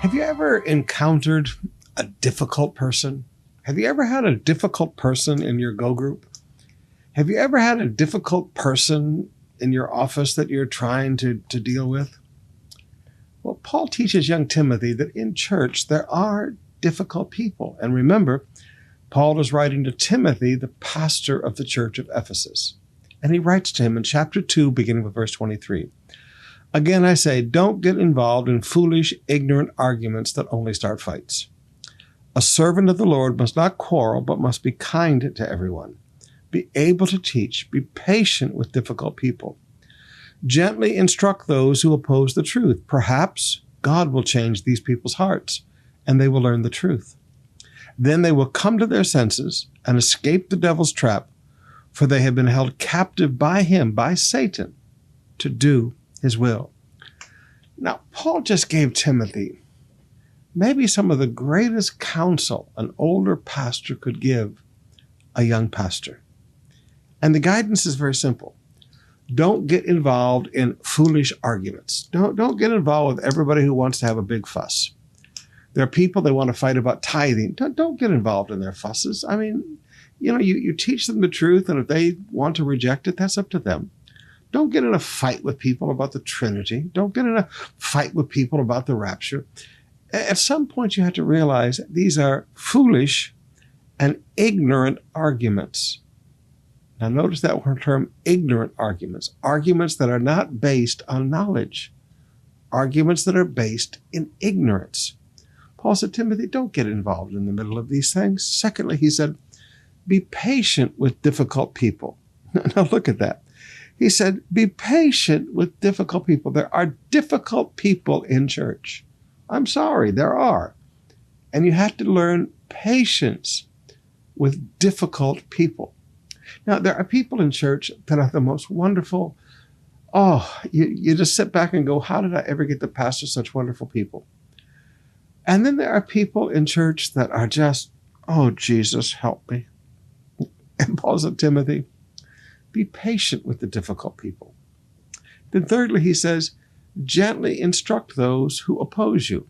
Have you ever encountered a difficult person? Have you ever had a difficult person in your Go group? Have you ever had a difficult person in your office that you're trying to deal with? Well, Paul teaches young Timothy that in church there are difficult people. And remember, Paul is writing to Timothy, the pastor of the church of Ephesus. And he writes to him in chapter 2, beginning with verse 23. Again, I say, don't get involved in foolish, ignorant arguments that only start fights. A servant of the Lord must not quarrel, but must be kind to everyone. Be able to teach. Be patient with difficult people. Gently instruct those who oppose the truth. Perhaps God will change these people's hearts, and they will learn the truth. Then they will come to their senses and escape the devil's trap, for they have been held captive by him, by Satan, to do his will. Now, Paul just gave Timothy maybe some of the greatest counsel an older pastor could give a young pastor. And the guidance is very simple. Don't get involved in foolish arguments. Don't get involved with everybody who wants to have a big fuss. There are people that want to fight about tithing. Don't get involved in their fusses. I mean, you teach them the truth, and if they want to reject it, that's up to them. Don't get in a fight with people about the Trinity. Don't get in a fight with people about the rapture. At some point, you have to realize these are foolish and ignorant arguments. Now, notice that term, ignorant arguments. Arguments that are not based on knowledge. Arguments that are based in ignorance. Paul said, Timothy, don't get involved in the middle of these things. Secondly, he said, be patient with difficult people. Now, look at that. He said, be patient with difficult people. There are difficult people in church. I'm sorry, there are. And you have to learn patience with difficult people. Now, there are people in church that are the most wonderful. You just sit back and go, how did I ever get to pastor such wonderful people? And then there are people in church that are just, oh, Jesus, help me. And Paul said, Timothy, be patient with the difficult people. Then thirdly, he says, gently instruct those who oppose you.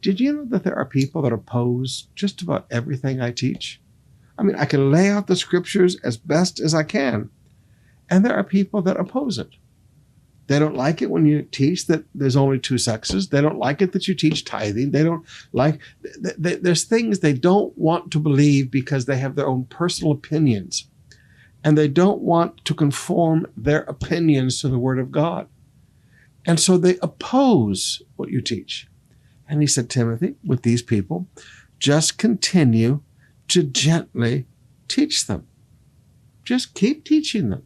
Did you know that there are people that oppose just about everything I teach? I mean, I can lay out the scriptures as best as I can, and there are people that oppose it. They don't like it when you teach that there's only two sexes. They don't like it that you teach tithing. They don't like, there's things they don't want to believe because they have their own personal opinions. And they don't want to conform their opinions to the Word of God. And so they oppose what you teach. And he said, Timothy, with these people, just continue to gently teach them. Just keep teaching them.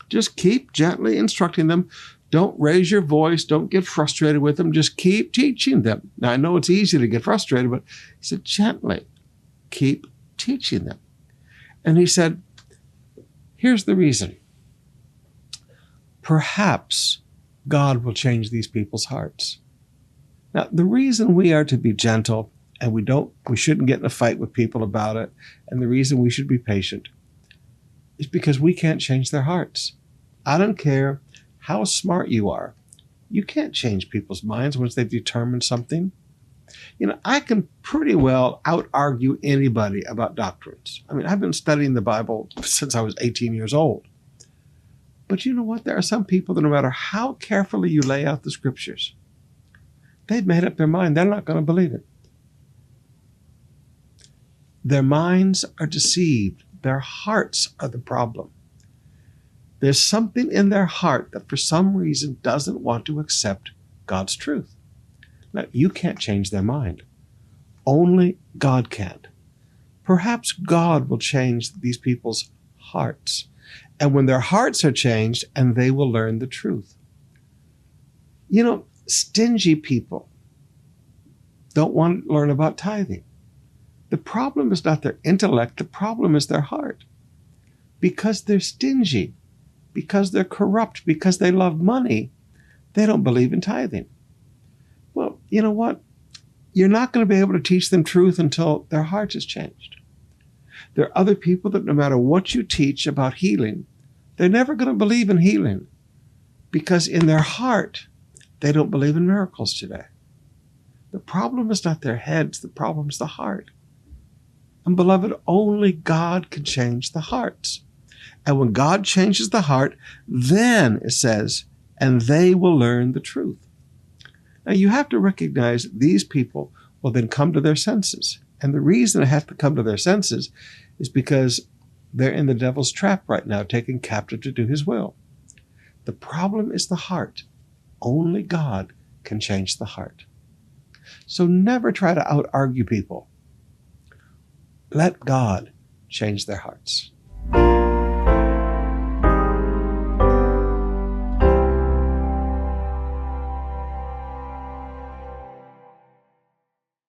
Just keep gently instructing them. Don't raise your voice. Don't get frustrated with them. Just keep teaching them. Now, I know it's easy to get frustrated, but he said, gently keep teaching them. And he said, here's the reason. Perhaps God will change these people's hearts. Now, the reason we are to be gentle and we shouldn't get in a fight with people about it, and the reason we should be patient is because we can't change their hearts. I don't care how smart you are. You can't change people's minds once they've determined something. I can pretty well out-argue anybody about doctrines. I mean, I've been studying the Bible since I was 18 years old. But you know what? There are some people that no matter how carefully you lay out the scriptures, they've made up their mind. They're not going to believe it. Their minds are deceived. Their hearts are the problem. There's something in their heart that for some reason doesn't want to accept God's truth. Now, you can't change their mind. Only God can. Perhaps God will change these people's hearts. And when their hearts are changed, and they will learn the truth. Stingy people don't want to learn about tithing. The problem is not their intellect. The problem is their heart. Because they're stingy, because they're corrupt, because they love money, they don't believe in tithing. Well, you know what? You're not going to be able to teach them truth until their heart is changed. There are other people that no matter what you teach about healing, they're never going to believe in healing because in their heart, they don't believe in miracles today. The problem is not their heads, the problem is the heart. And beloved, only God can change the hearts. And when God changes the heart, then it says, and they will learn the truth. Now you have to recognize these people will then come to their senses. And the reason they have to come to their senses is because they're in the devil's trap right now, taken captive to do his will. The problem is the heart. Only God can change the heart. So never try to out-argue people. Let God change their hearts.